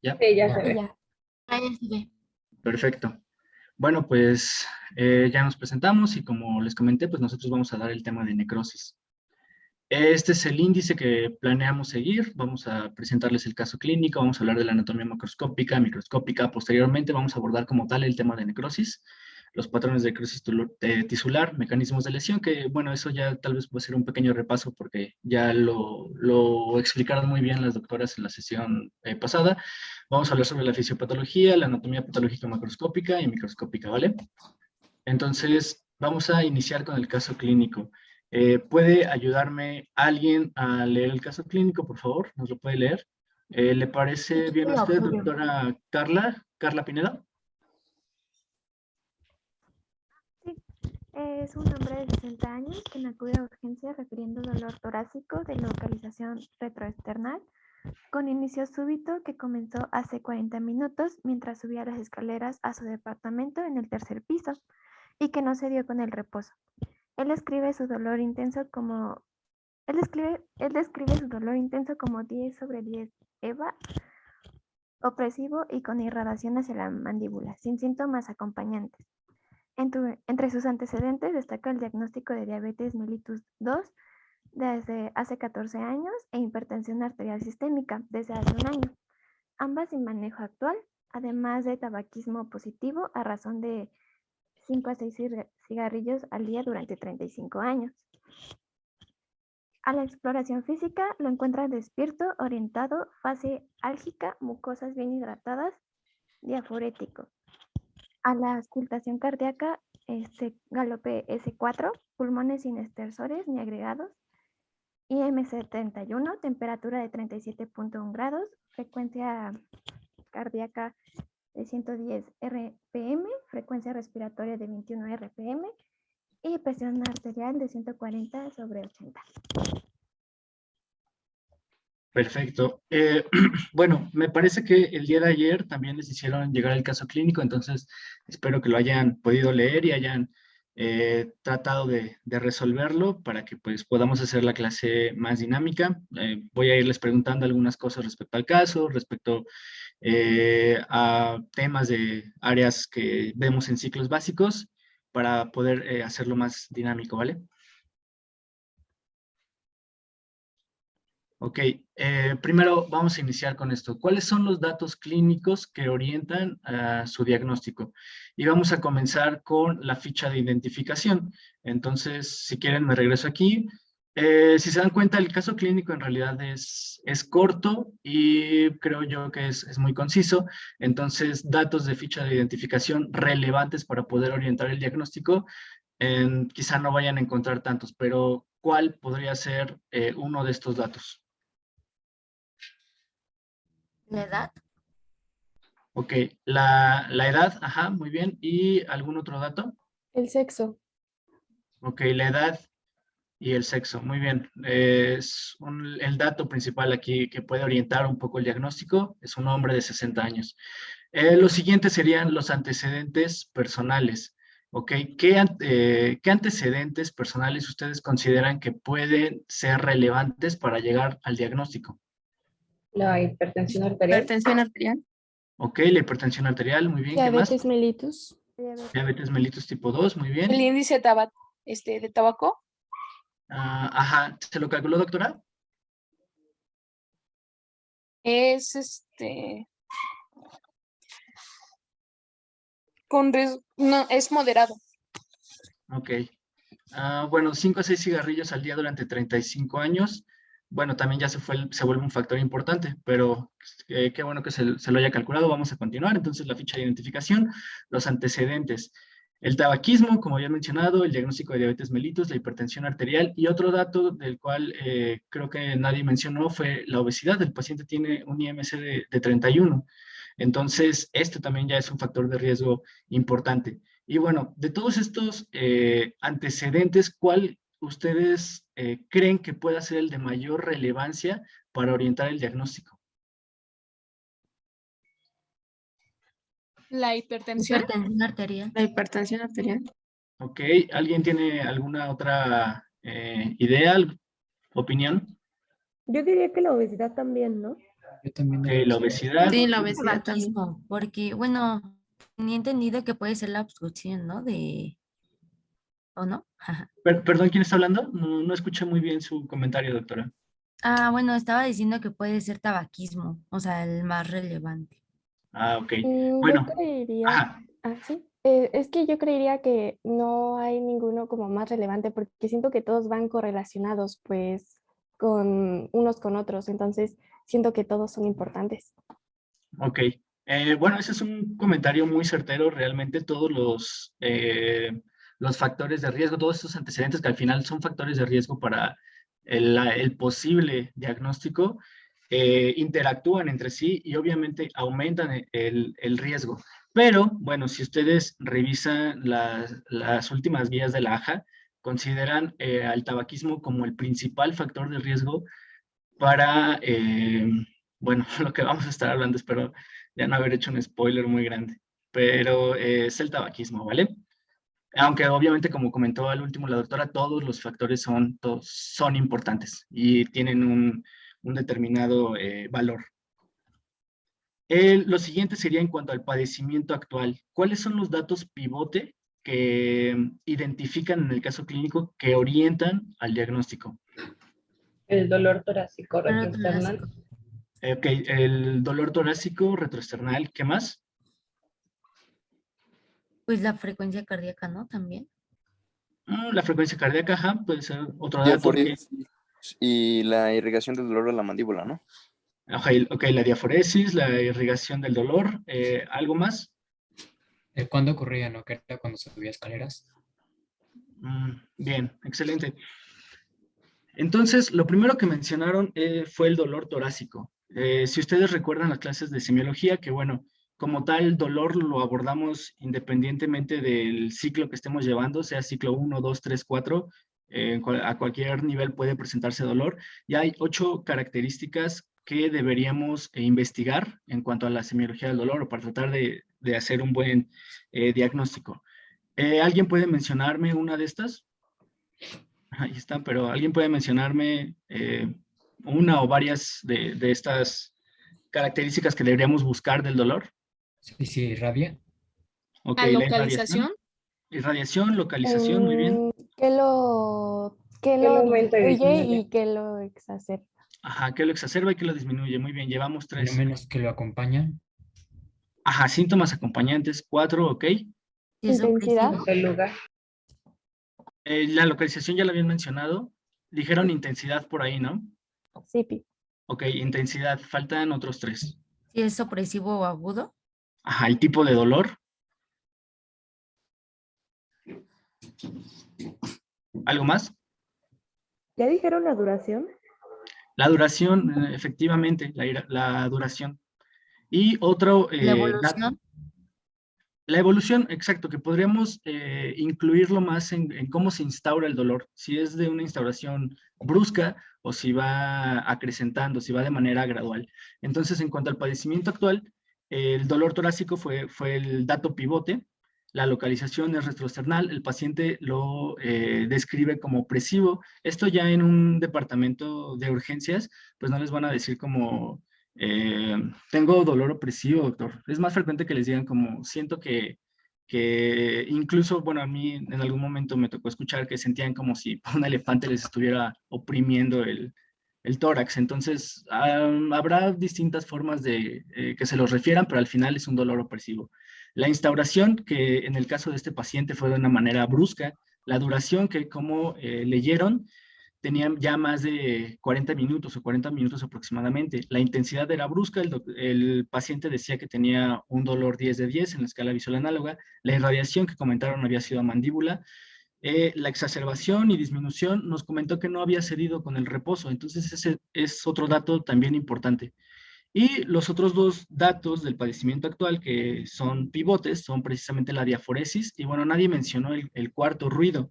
¿Ya? Sí, ya se Y ve. ya. Ahí se ve. Perfecto. Bueno, pues ya nos presentamos y como les comenté, pues nosotros vamos a dar el tema de necrosis. Este es el índice que planeamos seguir. Vamos a presentarles el caso clínico, vamos a hablar de la anatomía macroscópica, microscópica. Posteriormente vamos a abordar como tal el tema de necrosis, los patrones de necrosis tisular, mecanismos de lesión, que bueno, eso ya tal vez va a ser un pequeño repaso porque ya lo explicaron muy bien las doctoras en la sesión pasada. Vamos a hablar sobre la fisiopatología, la anatomía patológica macroscópica y microscópica, ¿vale? Entonces, vamos a iniciar con el caso clínico. ¿Puede ayudarme alguien a leer el caso clínico, por favor? ¿Nos lo puede leer? ¿Le parece bien a No, usted, muy bien. doctora Carla? ¿Carla Pineda? Sí, es un hombre de 60 años quien acude a urgencias refiriendo dolor torácico de localización retroesternal con inicio súbito que comenzó hace 40 minutos mientras subía las escaleras a su departamento en el tercer piso y que no se dio con el reposo. Él describe su dolor intenso como él describe su dolor intenso como 10/10 EVA, opresivo y con irradiación hacia la mandíbula, sin síntomas acompañantes. Entre sus antecedentes destaca el diagnóstico de diabetes mellitus 2 desde hace 14 años e hipertensión arterial sistémica desde hace un año, ambas sin manejo actual, además de tabaquismo positivo a razón de 5 a 6 cigarrillos al día durante 35 años. A la exploración física lo encuentra despierto, orientado, fase álgica, mucosas bien hidratadas, diaforético. A la auscultación cardíaca, galope S4, pulmones sin estertores ni agregados, IM71, temperatura de 37.1 grados, frecuencia cardíaca de 110 RPM, frecuencia respiratoria de 21 RPM y presión arterial de 140/80. Perfecto. Bueno, me parece que el día de ayer también les hicieron llegar el caso clínico, entonces espero que lo hayan podido leer y hayan tratado de resolverlo para que pues podamos hacer la clase más dinámica. Voy a irles preguntando algunas cosas respecto al caso, respecto a temas de áreas que vemos en ciclos básicos para poder hacerlo más dinámico, ¿vale? Ok, primero vamos a iniciar con esto. ¿Cuáles son los datos clínicos que orientan a su diagnóstico? Y vamos a comenzar con la ficha de identificación. Entonces, si quieren, me regreso aquí. Si se dan cuenta, el caso clínico en realidad es corto y creo yo que es muy conciso. Entonces, datos de ficha de identificación relevantes para poder orientar el diagnóstico, quizá no vayan a encontrar tantos, pero ¿cuál podría ser uno de estos datos? La edad, Ok, la edad, ajá, muy bien. ¿Y algún otro dato? El sexo. Ok, la edad y el sexo, muy bien. El dato principal aquí que puede orientar un poco el diagnóstico es un hombre de 60 años. Los siguientes serían los antecedentes personales. Ok, ¿qué antecedentes personales ustedes consideran que pueden ser relevantes para llegar al diagnóstico? La hipertensión arterial. hipertensión arterial, Ok, la hipertensión arterial, muy bien. ¿Qué más? Diabetes mellitus. Diabetes mellitus tipo 2, muy bien. El índice de tabaco Ajá, ¿se lo calculó, doctora? es no, es moderado. Ok. Bueno, 5 a 6 cigarrillos al día durante 35 años. Bueno, también ya se vuelve un factor importante, pero qué bueno que se lo haya calculado. Vamos a continuar. Entonces, la ficha de identificación, los antecedentes. El tabaquismo, como ya he mencionado, el diagnóstico de diabetes mellitus, la hipertensión arterial y otro dato del cual creo que nadie mencionó fue la obesidad. El paciente tiene un IMC de 31. Entonces, este también ya es un factor de riesgo importante. Y bueno, de todos estos antecedentes, ¿cuál ustedes creen que pueda ser el de mayor relevancia para orientar el diagnóstico? La hipertensión. hipertensión arterial. La hipertensión arterial. Ok, ¿alguien tiene alguna otra idea, opinión? Yo diría que la obesidad también, ¿no? Yo también Ok, de la obesidad. Sí, la obesidad también. Tabaquismo, porque, bueno, tenía entendido que puede ser la obstrucción, ¿no? ¿O no? Perdón, ¿quién está hablando? No, no escuché muy bien su comentario, doctora. Ah, bueno, estaba diciendo que puede ser tabaquismo, o sea, el más relevante. Ah, ok. Yo Bueno, creería, ajá. sí, es que yo creería que no hay ninguno como más relevante porque siento que todos van correlacionados pues con unos con otros, entonces siento que todos son importantes. Ok. Bueno, ese es un comentario muy certero. Realmente todos los factores de riesgo, todos estos antecedentes que al final son factores de riesgo para el posible diagnóstico, interactúan entre sí y obviamente aumentan el riesgo. Pero, bueno, si ustedes revisan las últimas guías de la AJA, consideran al tabaquismo como el principal factor de riesgo para, bueno, lo que vamos a estar hablando, espero ya no haber hecho un spoiler muy grande, pero es el tabaquismo, ¿vale? Aunque obviamente, como comentó al último la doctora, todos los factores todos son importantes y tienen un determinado valor. Lo siguiente sería en cuanto al padecimiento actual. ¿Cuáles son los datos pivote que identifican en el caso clínico que orientan al diagnóstico? El dolor torácico Pero retroesternal. torácico. Ok, el dolor torácico retroesternal, ¿qué más? Pues la frecuencia cardíaca, ¿no? También. La frecuencia cardíaca, ajá, puede ser otro dato. Diaforesis y la irrigación del dolor de la mandíbula, ¿no? Ok, la diaforesis, la irrigación del dolor, ¿algo más? ¿Cuándo ocurría, no? Que era cuando subía escaleras. Bien, excelente. Entonces, lo primero que mencionaron fue el dolor torácico. Si ustedes recuerdan las clases de semiología, que bueno, como tal, el dolor lo abordamos independientemente del ciclo que estemos llevando, sea ciclo 1, 2, 3, 4, a cualquier nivel puede presentarse dolor. Y hay 8 características que deberíamos investigar en cuanto a la semiología del dolor o para tratar de hacer un buen diagnóstico. ¿Alguien puede mencionarme una de estas? Ahí está, pero ¿alguien puede mencionarme una o varias de estas características que deberíamos buscar del dolor? Sí, sí, rabia. Ok, ¿La la irradiación. localización? Irradiación, localización, muy bien. ¿Qué lo aumenta y disminuye disminuye? y qué lo exacerba? Ajá, que lo exacerba y que lo disminuye. Muy bien, llevamos 3. Fenómenos que lo acompañan. Ajá, síntomas acompañantes, 4, ok. Si es Intensidad. opresivo. El lugar. La localización ya la habían mencionado. Dijeron intensidad por ahí, ¿no? Sí, Pi. Ok, intensidad, faltan otros 3. Si es opresivo o agudo. Ajá, el tipo de dolor. ¿Algo más? ¿Ya dijeron la duración? La duración, efectivamente, la duración. Y otro La dato, evolución. la evolución, exacto, que podríamos incluirlo más en cómo se instaura el dolor, si es de una instauración brusca o si va acrecentando, si va de manera gradual. Entonces, en cuanto al padecimiento actual, el dolor torácico fue el dato pivote, la localización es retroesternal, el paciente lo describe como opresivo. Esto ya en un departamento de urgencias, pues no les van a decir como tengo dolor opresivo, doctor. Es más frecuente que les digan como, siento que incluso, bueno, a mí en algún momento me tocó escuchar que sentían como si un elefante les estuviera oprimiendo el tórax. Entonces, habrá distintas formas de que se los refieran, pero al final es un dolor opresivo. La instauración, que en el caso de este paciente fue de una manera brusca, la duración, que como leyeron, tenían ya más de 40 minutos o 40 minutos aproximadamente. La intensidad era brusca, el paciente decía que tenía un dolor 10 de 10 en la escala visual análoga, la irradiación que comentaron había sido a mandíbula, la exacerbación y disminución nos comentó que no había cedido con el reposo, entonces ese es otro dato también importante. Y los otros 2 datos del padecimiento actual que son pivotes son precisamente la diaforesis y bueno, nadie mencionó el cuarto ruido.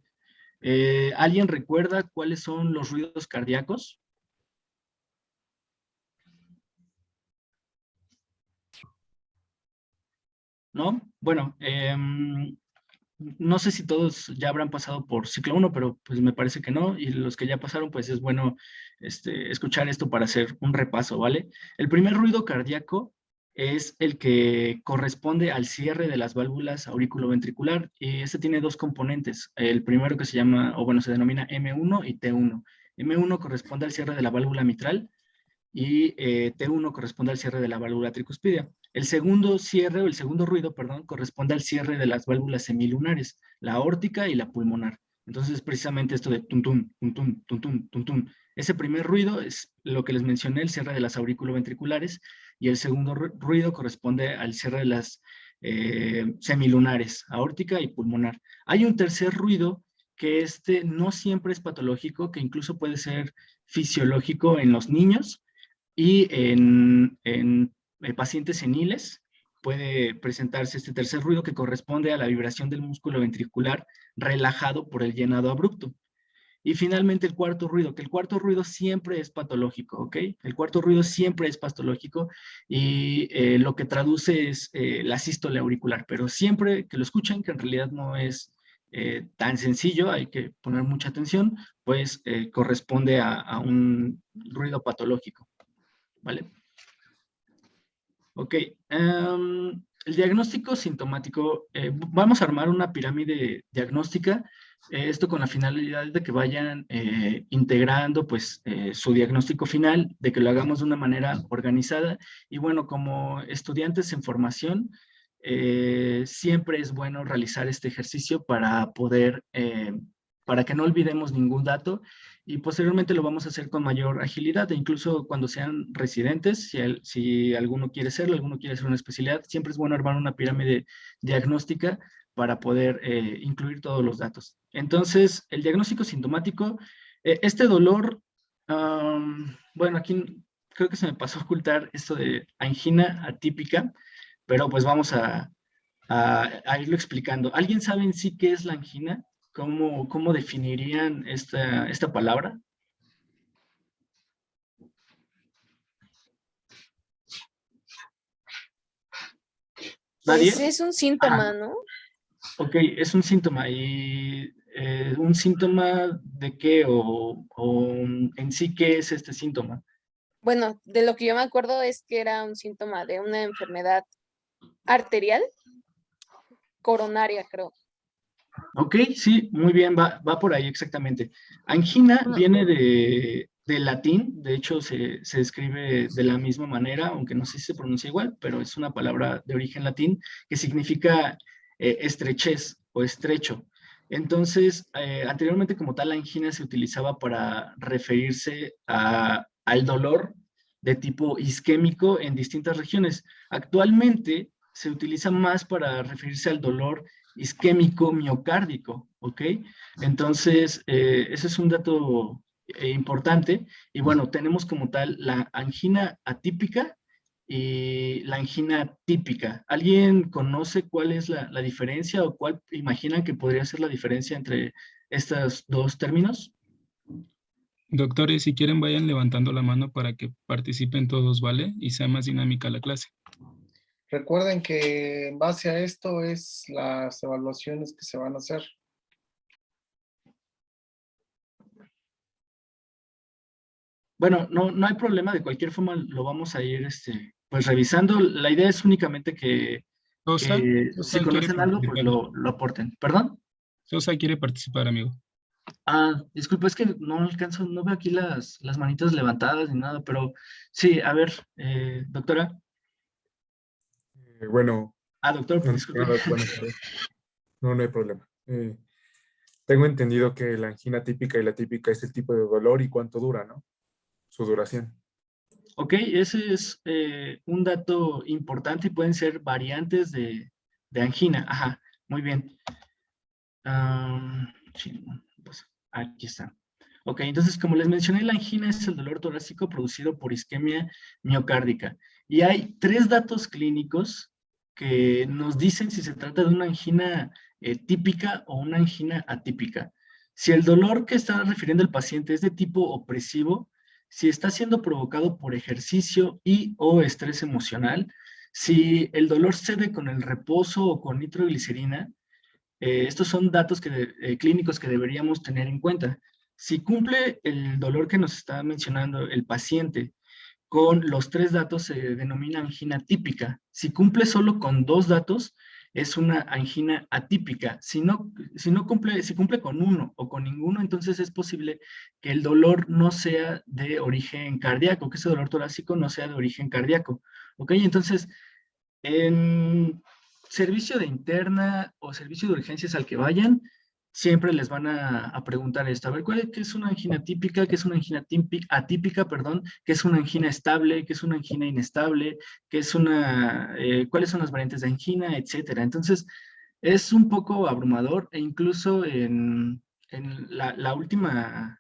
¿Alguien recuerda cuáles son los ruidos cardíacos? ¿No? Bueno, no sé si todos ya habrán pasado por ciclo 1, pero pues me parece que no, y los que ya pasaron, pues es bueno escuchar esto para hacer un repaso, ¿vale? El primer ruido cardíaco es el que corresponde al cierre de las válvulas auriculoventricular, y este tiene dos componentes. El primero que se llama, o bueno, se denomina M1 y T1. M1 corresponde al cierre de la válvula mitral, y T1 corresponde al cierre de la válvula tricuspidia. El segundo cierre, o el segundo ruido, perdón, corresponde al cierre de las válvulas semilunares, la aórtica y la pulmonar. Entonces, precisamente esto de tum tum, tum tum, tum tum, tum tum. Ese primer ruido es lo que les mencioné, el cierre de las auriculoventriculares, y el segundo ruido corresponde al cierre de las semilunares, aórtica y pulmonar. Hay un tercer ruido que no siempre es patológico, que incluso puede ser fisiológico en los niños, y en pacientes seniles puede presentarse este tercer ruido que corresponde a la vibración del músculo ventricular relajado por el llenado abrupto. Y finalmente el cuarto ruido, que el cuarto ruido siempre es patológico, ¿ok? El cuarto ruido siempre es patológico, y lo que traduce es la sístole auricular, pero siempre que lo escuchen, que en realidad no es tan sencillo, hay que poner mucha atención, pues corresponde a un ruido patológico. ¿Vale? Ok. El diagnóstico sintomático, vamos a armar una pirámide diagnóstica, esto con la finalidad de que vayan integrando pues su diagnóstico final, de que lo hagamos de una manera organizada, y bueno, como estudiantes en formación, siempre es bueno realizar este ejercicio para poder, para que no olvidemos ningún dato, y posteriormente lo vamos a hacer con mayor agilidad, e incluso cuando sean residentes, si alguno quiere serlo, alguno quiere hacer una especialidad, siempre es bueno armar una pirámide diagnóstica para poder incluir todos los datos. Entonces, el diagnóstico sintomático, este dolor, bueno, aquí creo que se me pasó a ocultar esto de angina atípica, pero pues vamos a irlo explicando. ¿Alguien sabe en sí qué es la angina? ¿Cómo definirían esta palabra? ¿Nadie? Pues es un síntoma, ¿no? Ok, es un síntoma. ¿Y un síntoma de qué? O en sí, ¿qué es este síntoma? Bueno, de lo que yo me acuerdo es que era un síntoma de una enfermedad arterial, coronaria, creo. Ok, sí, muy bien, va por ahí exactamente. Angina Bueno, viene del latín, de hecho se escribe de la misma manera, aunque no sé si se pronuncia igual, pero es una palabra de origen latín que significa estrechez o estrecho. Entonces, anteriormente como tal, la angina se utilizaba para referirse al dolor de tipo isquémico en distintas regiones. Actualmente se utiliza más para referirse al dolor isquémico miocárdico, ¿ok? Entonces, ese es un dato importante. Y bueno, tenemos como tal la angina atípica y la angina típica. ¿Alguien conoce cuál es la diferencia, o cuál imaginan que podría ser la diferencia entre estos dos términos? Doctores, si quieren, vayan levantando la mano para que participen todos, ¿vale? Y sea más dinámica la clase. Recuerden que en base a esto es las evaluaciones que se van a hacer. Bueno, no hay problema, de cualquier forma lo vamos a ir pues revisando. La idea es únicamente que Sosa si quiere conocen algo, pues participar. lo aporten. ¿Perdón? Sosa quiere participar, amigo. Disculpa, es que no alcanzo, no veo aquí las manitas levantadas ni nada, pero sí, a ver, doctora. Bueno, Doctor, disculpe. buenas tardes. No hay problema. Tengo entendido que la angina típica y la típica es el tipo de dolor y cuánto dura, ¿no? Su duración. Ok, ese es un dato importante, y pueden ser variantes de angina. Ajá, muy bien. Sí, pues aquí está. Ok, entonces como les mencioné, la angina es el dolor torácico producido por isquemia miocárdica. Y hay 3 datos clínicos que nos dicen si se trata de una angina típica o una angina atípica. Si el dolor que está refiriendo el paciente es de tipo opresivo, si está siendo provocado por ejercicio y o estrés emocional, si el dolor cede con el reposo o con nitroglicerina, estos son datos clínicos que deberíamos tener en cuenta. Si cumple el dolor que nos está mencionando el paciente con los 3 datos, se denomina angina típica. Si cumple solo con 2 datos, es una angina atípica. Si cumple con 1 o con ninguno, entonces es posible que el dolor no sea de origen cardíaco, que ese dolor torácico no sea de origen cardíaco. ¿Ok? Entonces, en servicio de interna o servicio de urgencias al que vayan, siempre les van a preguntar esto. A ver, ¿qué es una angina típica? ¿Qué es una angina atípica? Perdón. ¿Qué es una angina estable? ¿Qué es una angina inestable? ¿Cuáles son las variantes de angina? Etcétera. Entonces, es un poco abrumador e incluso en la última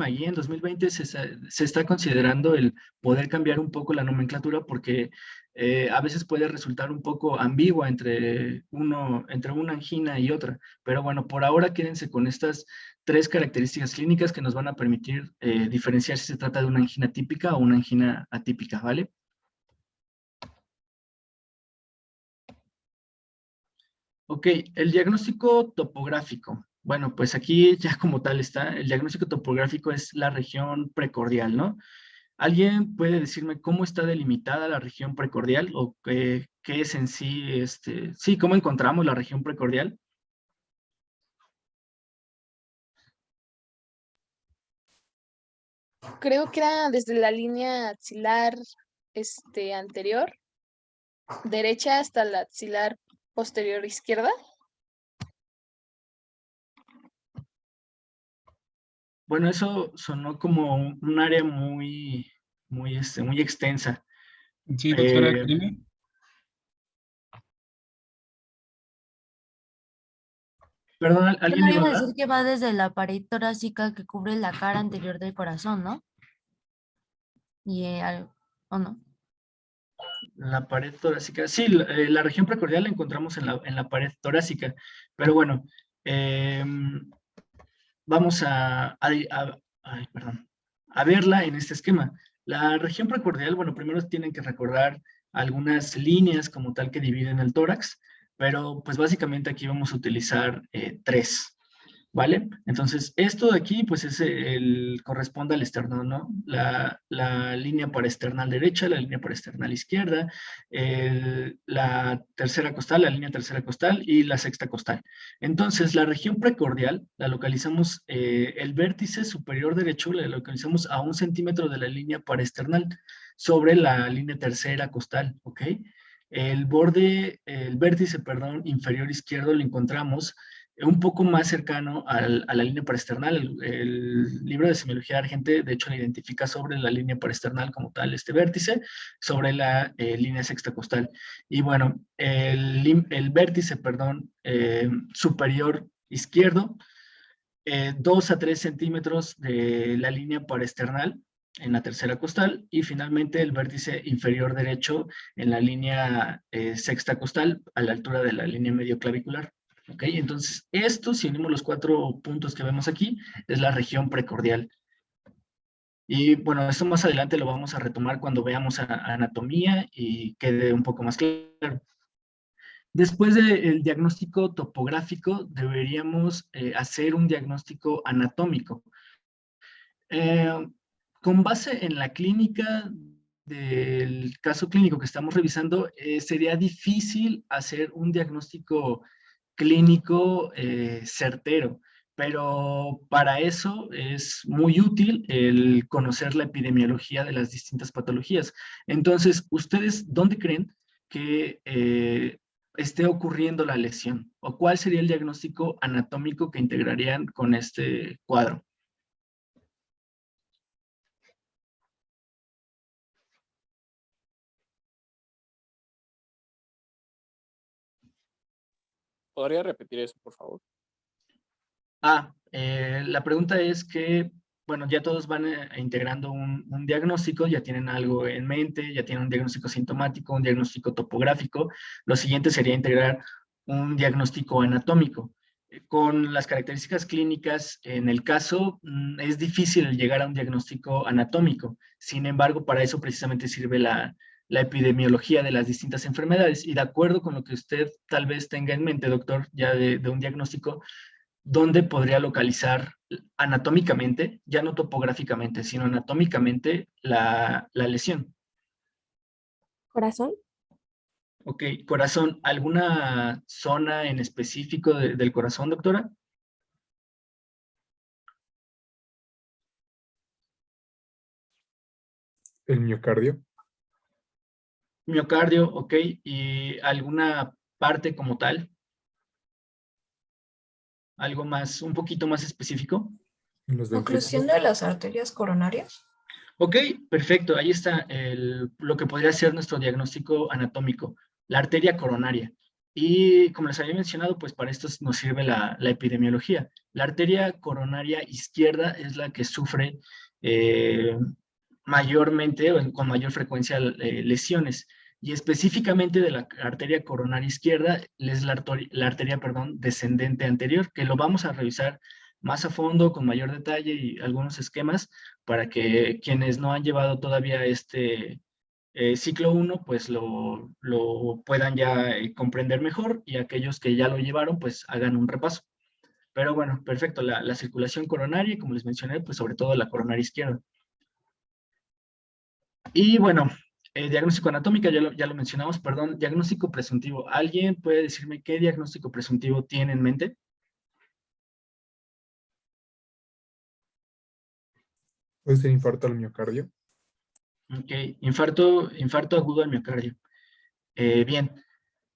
guía en 2020 se está considerando el poder cambiar un poco la nomenclatura porque a veces puede resultar un poco ambigua entre una angina y otra. Pero bueno, por ahora quédense con estas 3 características clínicas que nos van a permitir diferenciar si se trata de una angina típica o una angina atípica, ¿vale? Ok, el diagnóstico topográfico. Bueno, pues aquí ya como tal está, el diagnóstico topográfico es la región precordial, ¿no? ¿Alguien puede decirme cómo está delimitada la región precordial o qué es en sí, sí, cómo encontramos la región precordial? Creo que era desde la línea axilar anterior, derecha, hasta la axilar posterior izquierda. Bueno, eso sonó como un área muy extensa. Sí, doctora, Eh, dime. Perdón, ¿alguien Yo iba a iba a hablar? decir que va desde la pared torácica que cubre la cara anterior del corazón, ¿no? Y, ¿o no? La pared torácica. Sí, la región precordial la encontramos en la pared torácica. Pero bueno, vamos a verla en este esquema. La región precordial, bueno, primero tienen que recordar algunas líneas como tal que dividen el tórax, pero pues básicamente aquí vamos a utilizar 3. ¿Vale? Entonces, esto de aquí, pues corresponde al esternón, ¿no? La línea paraesternal derecha, la línea paraesternal izquierda, la tercera costal, la línea tercera costal y la sexta costal. Entonces, la región precordial la localizamos, el vértice superior derecho, la localizamos a 1 centímetro de la línea paraesternal sobre la línea tercera costal, ¿ok? El vértice, perdón, inferior izquierdo lo encontramos un poco más cercano a la línea paraesternal. El libro de semiología argente, de hecho, la identifica sobre la línea paraesternal como tal, este vértice, sobre la línea sextacostal. Y bueno, el vértice, perdón, superior izquierdo, 2 a 3 centímetros de la línea paraesternal en la tercera costal, y finalmente el vértice inferior derecho en la línea sexta costal, a la altura de la línea medio clavicular. ¿Ok? Entonces, esto, si unimos los 4 puntos que vemos aquí, es la región precordial. Y bueno, esto más adelante lo vamos a retomar cuando veamos anatomía y quede un poco más claro. Después del diagnóstico topográfico, deberíamos hacer un diagnóstico anatómico. Con base en la clínica del caso clínico que estamos revisando, sería difícil hacer un diagnóstico clínico certero, pero para eso es muy útil el conocer la epidemiología de las distintas patologías. Entonces, ¿ustedes dónde creen que esté ocurriendo la lesión? ¿O cuál sería el diagnóstico anatómico que integrarían con este cuadro? ¿Podría repetir eso, por favor? La pregunta es que, bueno, ya todos van integrando un diagnóstico, ya tienen algo en mente, ya tienen un diagnóstico sintomático, un diagnóstico topográfico. Lo siguiente sería integrar un diagnóstico anatómico. Con las características clínicas, en el caso, es difícil llegar a un diagnóstico anatómico. Sin embargo, para eso precisamente sirve la la epidemiología de las distintas enfermedades. Y de acuerdo con lo que usted tal vez tenga en mente, doctor, ya de un diagnóstico, ¿dónde podría localizar anatómicamente, ya no topográficamente, sino anatómicamente la lesión? ¿Corazón? Ok, corazón, ¿alguna zona en específico del corazón, doctora? El miocardio. Miocardio, ok, ¿y alguna parte como tal? ¿Algo más, un poquito más específico? En los Oclusión ventrículos. de las arterias coronarias. Ok, perfecto, ahí está lo que podría ser nuestro diagnóstico anatómico, la arteria coronaria. Y como les había mencionado, pues para esto nos sirve la epidemiología. La arteria coronaria izquierda es la que sufre mayormente o con mayor frecuencia lesiones. Y específicamente de la arteria coronaria izquierda es la arteria, perdón, descendente anterior, que lo vamos a revisar más a fondo, con mayor detalle y algunos esquemas para que quienes no han llevado todavía este ciclo 1, pues lo puedan ya comprender mejor, y aquellos que ya lo llevaron, pues hagan un repaso. Pero bueno, perfecto, la circulación coronaria, como les mencioné, pues sobre todo la coronaria izquierda. Y bueno, diagnóstico anatómico, ya lo mencionamos, perdón, diagnóstico presuntivo. ¿Alguien puede decirme qué diagnóstico presuntivo tiene en mente? Puede ser infarto al miocardio. Ok, infarto agudo al miocardio. Bien,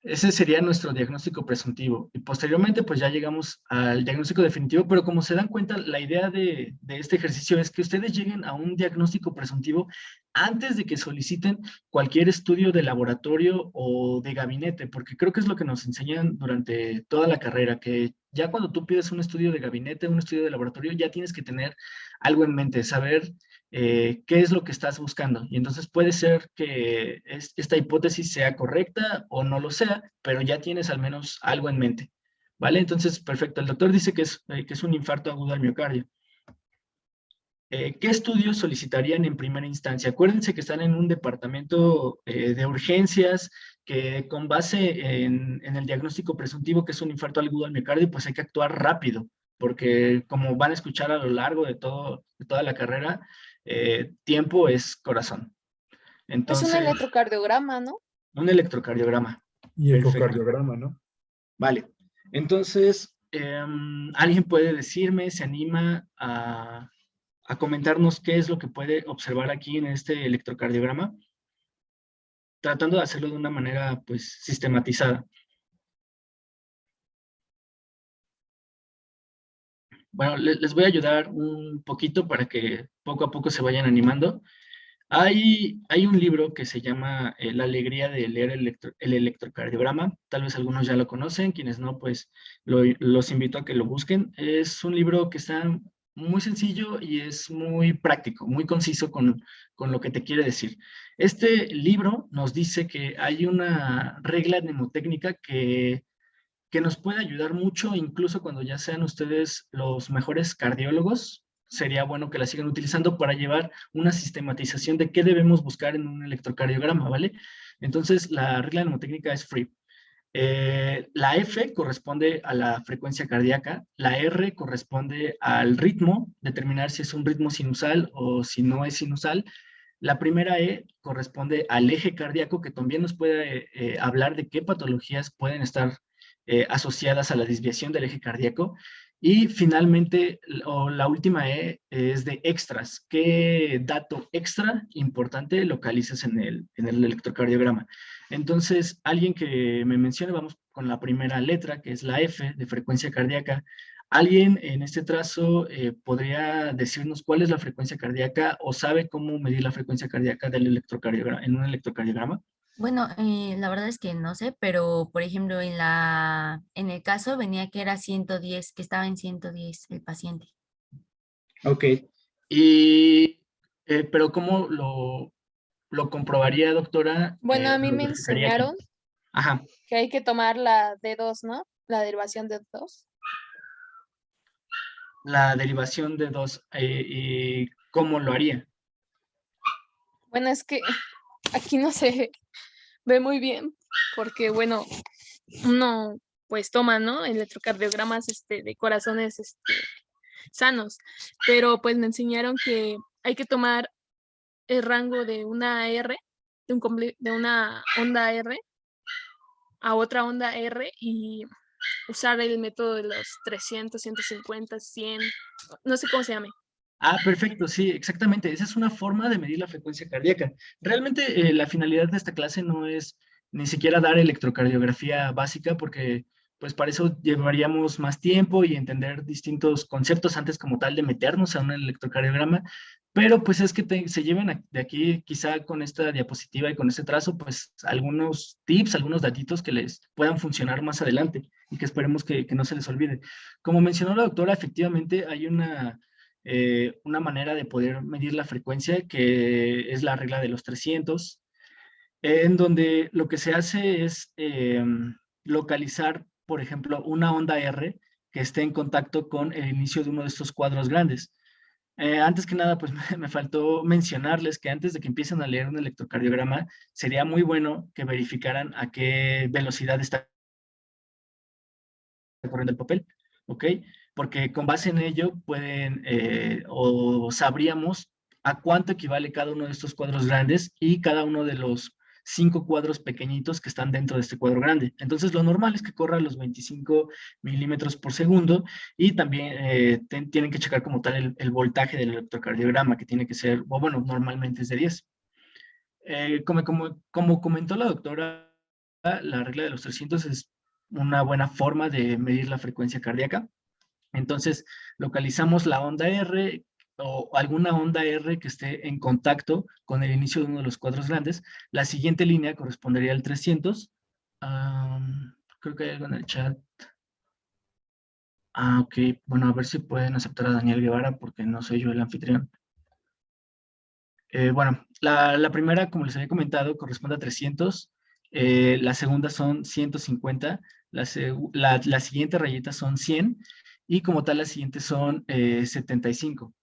ese sería nuestro diagnóstico presuntivo. Y posteriormente, pues ya llegamos al diagnóstico definitivo, pero como se dan cuenta, la idea de este ejercicio es que ustedes lleguen a un diagnóstico presuntivo antes de que soliciten cualquier estudio de laboratorio o de gabinete, porque creo que es lo que nos enseñan durante toda la carrera, que ya cuando tú pides un estudio de gabinete, un estudio de laboratorio, ya tienes que tener algo en mente, saber qué es lo que estás buscando. Y entonces puede ser que esta hipótesis sea correcta o no lo sea, pero ya tienes al menos algo en mente. ¿Vale? Entonces, perfecto. El doctor dice que es un infarto agudo al miocardio. ¿Qué estudios solicitarían en primera instancia? Acuérdense que están en un departamento de urgencias, que con base en el diagnóstico presuntivo, que es un infarto agudo al miocardio, pues hay que actuar rápido, porque como van a escuchar a lo largo de toda la carrera, tiempo es corazón. Es un Entonces, electrocardiograma, ¿no? un electrocardiograma. Y Perfecto. ecocardiograma, ¿no? Vale. Entonces, ¿alguien puede decirme, se anima a comentarnos qué es lo que puede observar aquí en este electrocardiograma? Tratando de hacerlo de una manera, pues, sistematizada. Bueno, les voy a ayudar un poquito para que poco a poco se vayan animando. Hay un libro que se llama La alegría de leer el electrocardiograma. Tal vez algunos ya lo conocen, quienes no, pues los invito a que lo busquen. Es un libro que está muy sencillo y es muy práctico, muy conciso con lo que te quiere decir. Este libro nos dice que hay una regla mnemotécnica que nos puede ayudar mucho, incluso cuando ya sean ustedes los mejores cardiólogos. Sería bueno que la sigan utilizando para llevar una sistematización de qué debemos buscar en un electrocardiograma, ¿vale? Entonces, la regla mnemotécnica es FREE. La F corresponde a la frecuencia cardíaca, la R corresponde al ritmo, determinar si es un ritmo sinusal o si no es sinusal. La primera E corresponde al eje cardíaco, que también nos puede hablar de qué patologías pueden estar asociadas a la desviación del eje cardíaco. Y finalmente, la última E es de extras. ¿Qué dato extra importante localizas en el electrocardiograma? Entonces, alguien que me mencione, vamos con la primera letra, que es la F de frecuencia cardíaca. ¿Alguien en este trazo podría decirnos cuál es la frecuencia cardíaca o sabe cómo medir la frecuencia cardíaca del electrocardiograma, en un electrocardiograma? Bueno, la verdad es que no sé, pero por ejemplo en el caso venía que era 110, que estaba en 110 el paciente. Ok. Y, pero ¿cómo lo comprobaría, doctora? Bueno, a mí Lo me verificaría aquí. enseñaron Ajá. que hay que tomar la D2, ¿no? La derivación de D2. La derivación de 2, ¿y cómo lo haría? Bueno, es que aquí no se ve muy bien, porque bueno, uno pues toma, ¿no? Electrocardiogramas de corazones sanos, pero pues me enseñaron que hay que tomar el rango de una R, de una onda R a otra onda R y usar el método de los 300, 150, 100, no sé cómo se llame. Ah, perfecto, sí, exactamente. Esa es una forma de medir la frecuencia cardíaca. Realmente la finalidad de esta clase no es ni siquiera dar electrocardiografía básica, porque pues para eso llevaríamos más tiempo y entender distintos conceptos antes como tal de meternos a un electrocardiograma, pero pues es que se lleven de aquí quizá con esta diapositiva y con este trazo pues algunos tips, algunos datitos que les puedan funcionar más adelante y que esperemos que no se les olvide. Como mencionó la doctora, efectivamente hay una manera de poder medir la frecuencia, que es la regla de los 300, en donde lo que se hace es localizar, por ejemplo, una onda R que esté en contacto con el inicio de uno de estos cuadros grandes. Antes que nada, pues me faltó mencionarles que antes de que empiecen a leer un electrocardiograma, sería muy bueno que verificaran a qué velocidad está corriendo el papel, ¿ok? Porque con base en ello pueden o sabríamos a cuánto equivale cada uno de estos cuadros grandes y cada uno de los 5 cuadros pequeñitos que están dentro de este cuadro grande. Entonces, lo normal es que corra los 25 milímetros por segundo y también tienen que checar como tal el voltaje del electrocardiograma, que tiene que ser, o bueno, normalmente es de 10. Como comentó la doctora, la regla de los 300 es una buena forma de medir la frecuencia cardíaca. Entonces, localizamos la onda R o alguna onda R que esté en contacto con el inicio de uno de los cuadros grandes. La siguiente línea correspondería al 300. Creo que hay algo en el chat. Ok. Bueno, a ver si pueden aceptar a Daniel Guevara porque no soy yo el anfitrión. Bueno, la primera, como les había comentado, corresponde a 300. La segunda son 150. La siguiente rayita son 100. Y como tal, las siguientes son 75.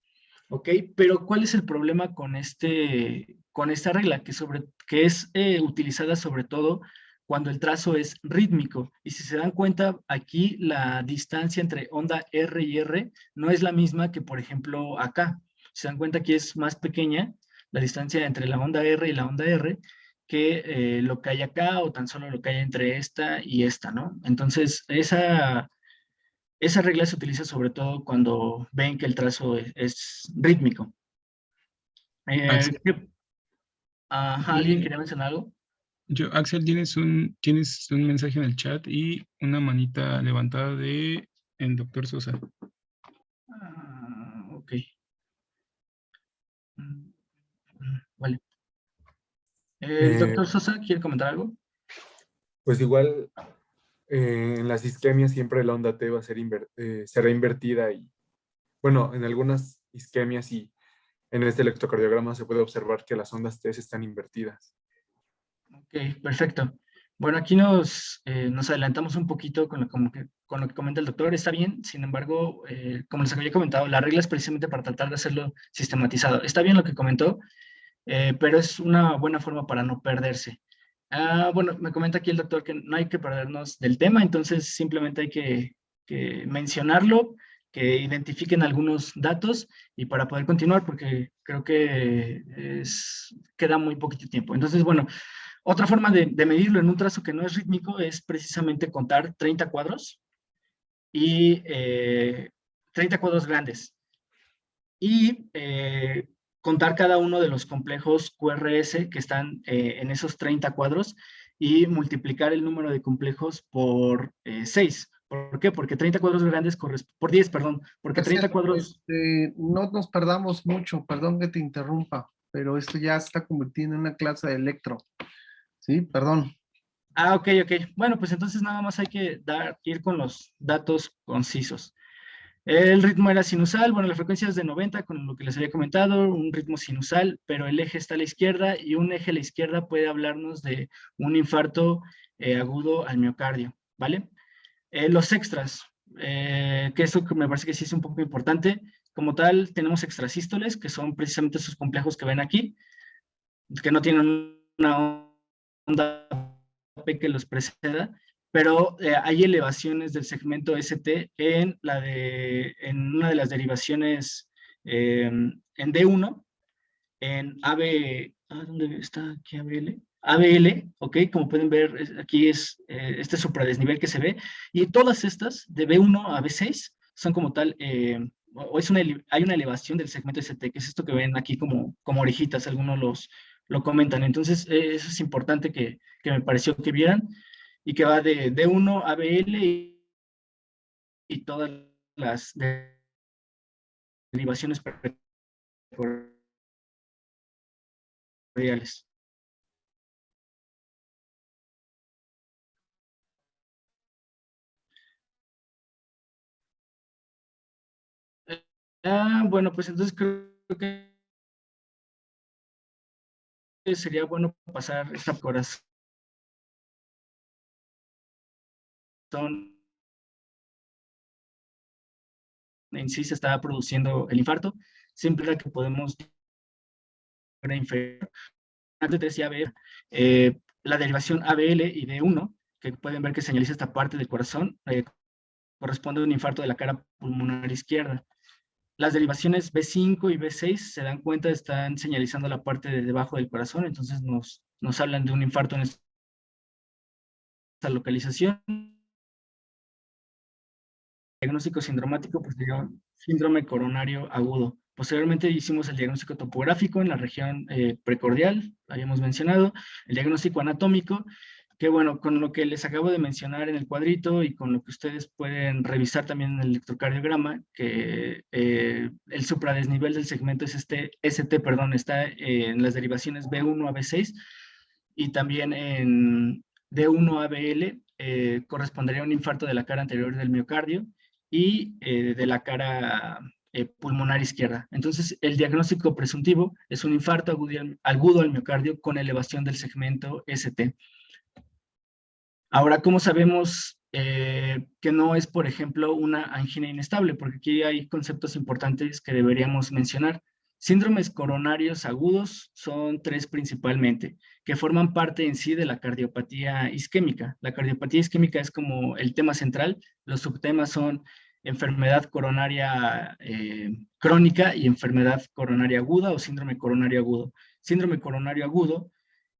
¿Ok? Pero ¿cuál es el problema con esta regla? Que es utilizada sobre todo cuando el trazo es rítmico. Y si se dan cuenta, aquí la distancia entre onda R y R no es la misma que, por ejemplo, acá. Si se dan cuenta, aquí es más pequeña la distancia entre la onda R y la onda R que lo que hay acá o tan solo lo que hay entre esta y esta, ¿no? Entonces, esa regla se utiliza sobre todo cuando ven que el trazo es rítmico. Axel, ¿Alguien quería mencionar algo? Axel, tienes un mensaje en el chat y una manita levantada de el doctor Sosa. Ok. Vale. ¿El doctor Sosa quiere comentar algo? Pues igual, en las isquemias siempre la onda T va a ser será invertida y, bueno, en algunas isquemias y en este electrocardiograma se puede observar que las ondas T están invertidas. Ok, perfecto. Bueno, aquí nos adelantamos un poquito con lo que comenta el doctor. Está bien, sin embargo, como les había comentado, la regla es precisamente para tratar de hacerlo sistematizado. Está bien lo que comentó, pero es una buena forma para no perderse. Bueno, me comenta aquí el doctor que no hay que perdernos del tema, entonces simplemente hay que mencionarlo, que identifiquen algunos datos y para poder continuar, porque creo que queda muy poquito tiempo. Entonces, bueno, otra forma de medirlo en un trazo que no es rítmico es precisamente contar 30 cuadros y 30 cuadros grandes. Y contar cada uno de los complejos QRS que están en esos 30 cuadros y multiplicar el número de complejos por 6. ¿Por qué? Porque 30 cuadros grandes por 10, perdón. Porque 30 cuadros... no nos perdamos mucho, perdón que te interrumpa, pero esto ya se está convirtiendo en una clase de electro. Sí, perdón. Ok. Bueno, pues entonces nada más hay que ir con los datos concisos. El ritmo era sinusal, bueno, la frecuencia es de 90, con lo que les había comentado, un ritmo sinusal, pero el eje está a la izquierda y un eje a la izquierda puede hablarnos de un infarto agudo al miocardio, ¿vale? Los extras, que eso me parece que sí es un poco importante. Como tal, tenemos extrasístoles, que son precisamente esos complejos que ven aquí, que no tienen una onda P que los preceda, pero hay elevaciones del segmento ST en una de las derivaciones en D1, en ¿dónde está aquí ABL? ABL, ok, como pueden ver, aquí es este supradesnivel que se ve, y todas estas, de B1 a B6, son como tal, hay una elevación del segmento ST, que es esto que ven aquí como orejitas, algunos lo comentan. Entonces, eso es importante que me pareció que vieran, y que va de D1 a BL y todas las derivaciones precordiales. Bueno, pues entonces creo que sería bueno pasar esta corazón en sí se está produciendo el infarto, siempre que podemos inferior. Antes decía ver la derivación ABL y D1, que pueden ver que señaliza esta parte del corazón, corresponde a un infarto de la cara pulmonar izquierda. Las derivaciones B5 y B6 se dan cuenta, están señalizando la parte de debajo del corazón, entonces nos hablan de un infarto en esta localización. Diagnóstico sindromático, pues sería síndrome coronario agudo. Posteriormente hicimos el diagnóstico topográfico en la región precordial, habíamos mencionado, el diagnóstico anatómico, que bueno, con lo que les acabo de mencionar en el cuadrito y con lo que ustedes pueden revisar también en el electrocardiograma, que el supradesnivel del segmento ST, está en las derivaciones B1 a B6 y también en D1 a BL, correspondería a un infarto de la cara anterior del miocardio y de la cara pulmonar izquierda. Entonces, el diagnóstico presuntivo es un infarto agudo al miocardio con elevación del segmento ST. Ahora, ¿cómo sabemos que no es, por ejemplo, una angina inestable? Porque aquí hay conceptos importantes que deberíamos mencionar. Síndromes coronarios agudos son 3 principalmente, que forman parte en sí de la cardiopatía isquémica. La cardiopatía isquémica es como el tema central, los subtemas son enfermedad coronaria crónica y enfermedad coronaria aguda o síndrome coronario agudo. Síndrome coronario agudo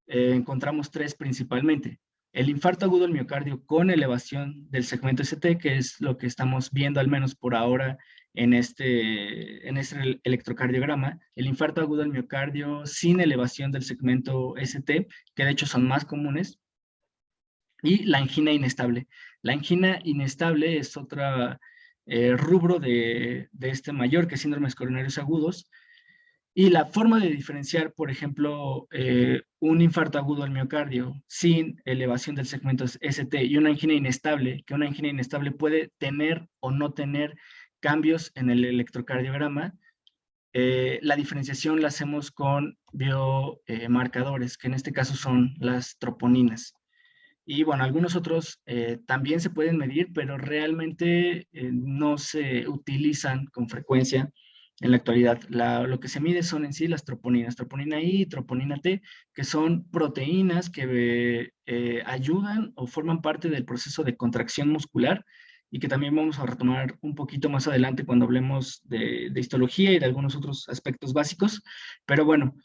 encontramos 3 principalmente. El infarto agudo del miocardio con elevación del segmento ST, que es lo que estamos viendo al menos por ahora en este electrocardiograma. El infarto agudo del miocardio sin elevación del segmento ST, que de hecho son más comunes. Y la angina inestable. La angina inestable es otra rubro de este mayor que síndromes coronarios agudos. Y la forma de diferenciar, por ejemplo, un infarto agudo al miocardio sin elevación del segmento ST y una angina inestable, que una angina inestable puede tener o no tener cambios en el electrocardiograma, la diferenciación la hacemos con biomarcadores, que en este caso son las troponinas. Y bueno, algunos otros también se pueden medir, pero realmente no se utilizan con frecuencia en la actualidad. Lo que se mide son en sí las troponinas, troponina I y troponina T, que son proteínas que ayudan o forman parte del proceso de contracción muscular y que también vamos a retomar un poquito más adelante cuando hablemos de histología y de algunos otros aspectos básicos. Pero bueno,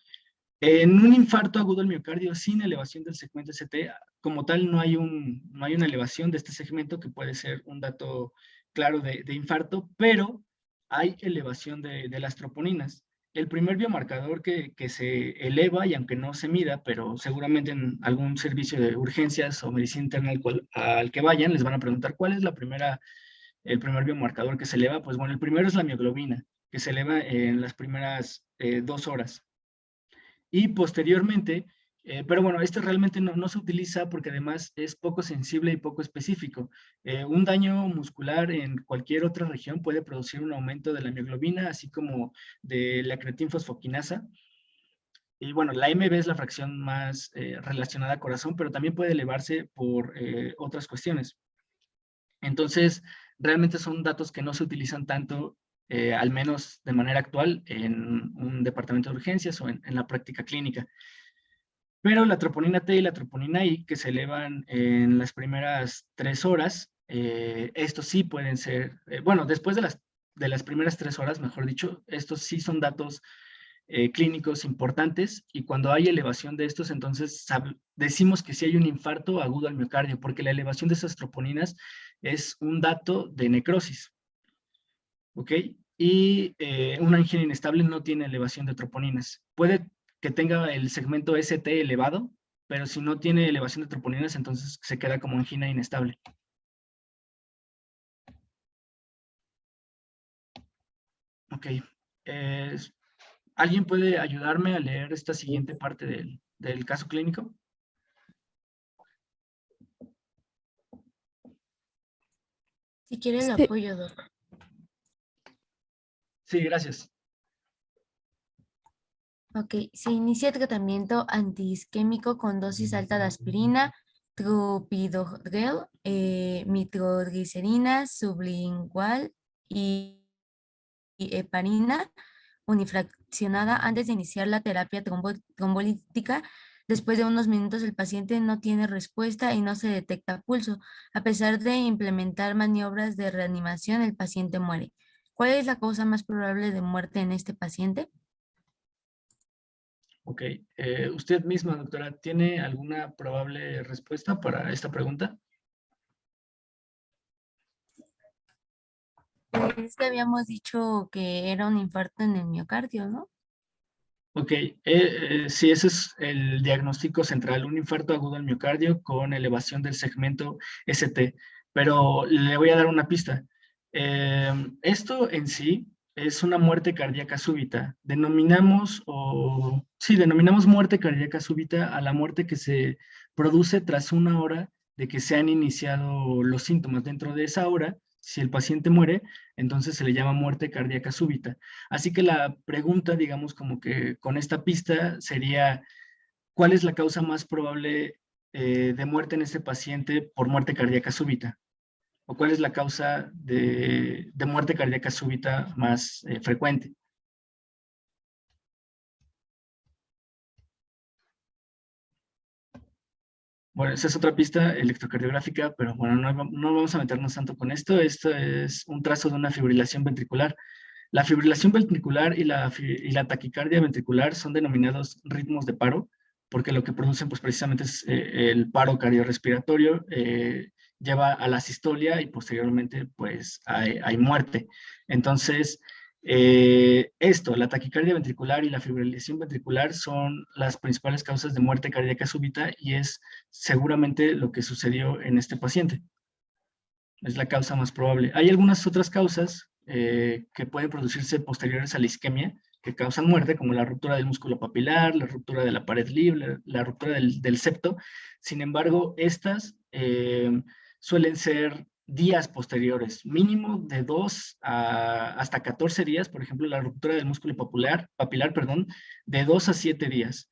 en un infarto agudo del miocardio sin elevación del segmento ST, como tal no hay una elevación de este segmento que puede ser un dato claro de infarto, pero hay elevación de las troponinas. El primer biomarcador que se eleva, y aunque no se mida, pero seguramente en algún servicio de urgencias o medicina interna al que vayan, les van a preguntar cuál es el primer biomarcador que se eleva. Pues bueno, el primero es la mioglobina, que se eleva en las primeras 2 horas. Y posteriormente, pero bueno, este realmente no se utiliza porque además es poco sensible y poco específico. Un daño muscular en cualquier otra región puede producir un aumento de la mioglobina, así como de la creatinfosfoquinasa. Y bueno, la MB es la fracción más relacionada al corazón, pero también puede elevarse por otras cuestiones. Entonces, realmente son datos que no se utilizan tanto, al menos de manera actual, en un departamento de urgencias o en la práctica clínica. Pero la troponina T y la troponina I, que se elevan en las primeras 3 horas, estos sí pueden ser, bueno, después de las primeras 3 horas, mejor dicho, estos sí son datos clínicos importantes, y cuando hay elevación de estos, entonces decimos que sí hay un infarto agudo al miocardio, porque la elevación de esas troponinas es un dato de necrosis. ¿Ok? Y una angina inestable no tiene elevación de troponinas. Puede que tenga el segmento ST elevado, pero si no tiene elevación de troponinas, entonces se queda como angina inestable. Ok. ¿Alguien puede ayudarme a leer esta siguiente parte del caso clínico? Si quiere lo Sí. apoyo, Doc. Sí, gracias. Ok, se inicia tratamiento antiisquémico con dosis alta de aspirina, clopidogrel, nitroglicerina sublingual y heparina unifraccionada antes de iniciar la terapia trombolítica. Después de unos minutos el paciente no tiene respuesta y no se detecta pulso. A pesar de implementar maniobras de reanimación, el paciente muere. ¿Cuál es la causa más probable de muerte en este paciente? Ok. Usted misma, doctora, ¿tiene alguna probable respuesta para esta pregunta? Es que habíamos dicho que era un infarto en el miocardio, ¿no? Ok, sí, ese es el diagnóstico central, un infarto agudo al miocardio con elevación del segmento ST, pero le voy a dar una pista. Esto en sí es una muerte cardíaca súbita. Denominamos muerte cardíaca súbita a la muerte que se produce tras 1 hora de que se han iniciado los síntomas. Dentro de esa hora, si el paciente muere, entonces se le llama muerte cardíaca súbita. Así que la pregunta, digamos, como que con esta pista sería, ¿cuál es la causa más probable de muerte en este paciente por muerte cardíaca súbita? ¿O cuál es la causa de muerte cardíaca súbita más frecuente? Bueno, esa es otra pista electrocardiográfica, pero bueno, no vamos a meternos tanto con esto. Esto es un trazo de una fibrilación ventricular. La fibrilación ventricular y la taquicardia ventricular son denominados ritmos de paro, porque lo que producen pues precisamente es el paro cardiorrespiratorio, lleva a la sistolia y posteriormente pues hay muerte. Entonces, la taquicardia ventricular y la fibrilación ventricular son las principales causas de muerte cardíaca súbita, y es seguramente lo que sucedió en este paciente. Es la causa más probable. Hay algunas otras causas que pueden producirse posteriores a la isquemia, que causan muerte, como la ruptura del músculo papilar, la ruptura de la pared libre, la ruptura del septo. Sin embargo, estas suelen ser días posteriores, mínimo de 2 hasta 14 días. Por ejemplo, la ruptura del músculo papilar, de 2 a 7 días.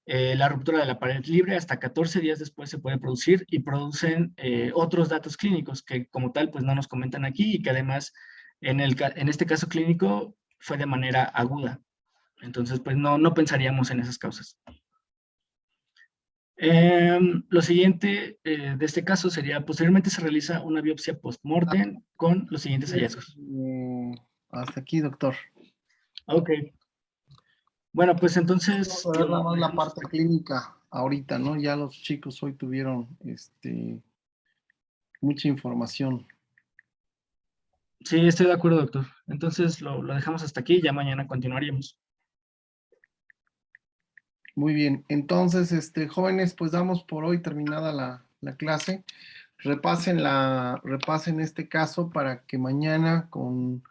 La ruptura de la pared libre hasta 14 días después se puede producir, y producen otros datos clínicos que como tal pues no nos comentan aquí, y que además en este caso clínico fue de manera aguda. Entonces pues no pensaríamos en esas causas. Lo siguiente de este caso sería, posteriormente se realiza una biopsia post-mortem con los siguientes hallazgos. Hasta aquí, doctor. Ok. Bueno, pues entonces... Vamos a ver nada más la parte clínica ahorita, ¿no? Ya los chicos hoy tuvieron mucha información. Sí, estoy de acuerdo, doctor. Entonces lo dejamos hasta aquí, ya mañana continuaríamos. Muy bien, entonces, jóvenes, pues damos por hoy terminada la clase. Repasen este caso para que mañana con